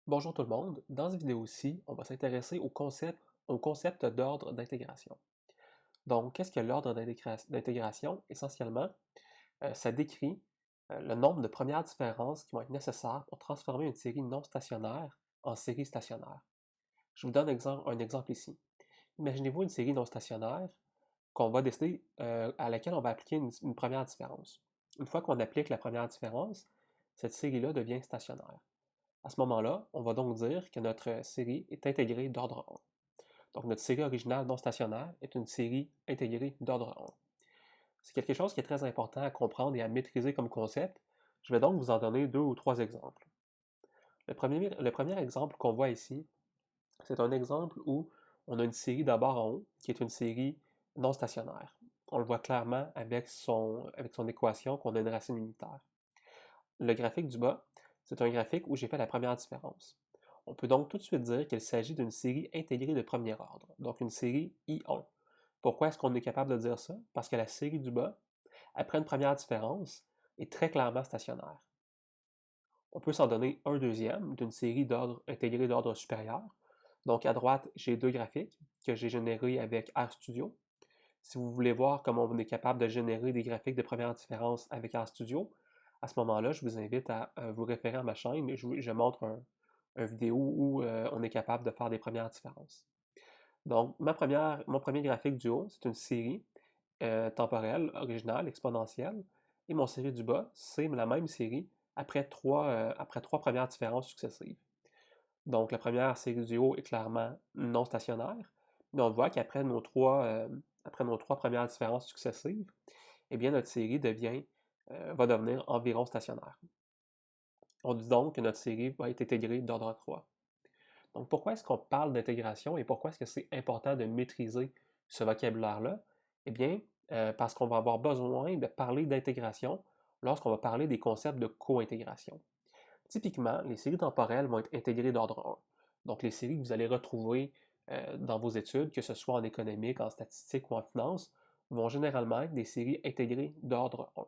Bonjour tout le monde, dans cette vidéo-ci, on va s'intéresser au concept d'ordre d'intégration. Donc, qu'est-ce que l'ordre d'intégration? Essentiellement, ça décrit le nombre de premières différences qui vont être nécessaires pour transformer une série non stationnaire en série stationnaire. Je vous donne un exemple ici. Imaginez-vous une série non stationnaire qu'on va décider, à laquelle on va appliquer une première différence. Une fois qu'on applique la première différence, cette série-là devient stationnaire. À ce moment-là, on va donc dire que notre série est intégrée d'ordre 1. Donc notre série originale non stationnaire est une série intégrée d'ordre 1. C'est quelque chose qui est très important à comprendre et à maîtriser comme concept. Je vais donc vous en donner deux ou trois exemples. Le premier exemple qu'on voit ici, c'est un exemple où on a une série d'abord en haut qui est une série non stationnaire. On le voit clairement avec son équation qu'on a une racine unitaire. Le graphique du bas, c'est un graphique où j'ai fait la première différence. On peut donc tout de suite dire qu'il s'agit d'une série intégrée de premier ordre, donc une série I1. Pourquoi est-ce qu'on est capable de dire ça? Parce que la série du bas, après une première différence, est très clairement stationnaire. On peut s'en donner un deuxième d'une série d'ordre intégrée d'ordre supérieur. Donc à droite, j'ai deux graphiques que j'ai générés avec RStudio. Si vous voulez voir comment on est capable de générer des graphiques de première différence avec RStudio, à ce moment-là, je vous invite à vous référer à ma chaîne. Je montre un vidéo où on est capable de faire des premières différences. Donc, mon premier graphique du haut, c'est une série temporelle, originale, exponentielle. Et mon série du bas, c'est la même série après trois premières différences successives. Donc, la première série du haut est clairement non stationnaire, mais on voit qu'après nos trois premières différences successives, eh bien, notre série va devenir environ stationnaire. On dit donc que notre série va être intégrée d'ordre 3. Donc, pourquoi est-ce qu'on parle d'intégration et pourquoi est-ce que c'est important de maîtriser ce vocabulaire-là? Eh bien, parce qu'on va avoir besoin de parler d'intégration lorsqu'on va parler des concepts de co-intégration. Typiquement, les séries temporelles vont être intégrées d'ordre 1. Donc, les séries que vous allez retrouver dans vos études, que ce soit en économique, en statistique ou en finance, vont généralement être des séries intégrées d'ordre 1.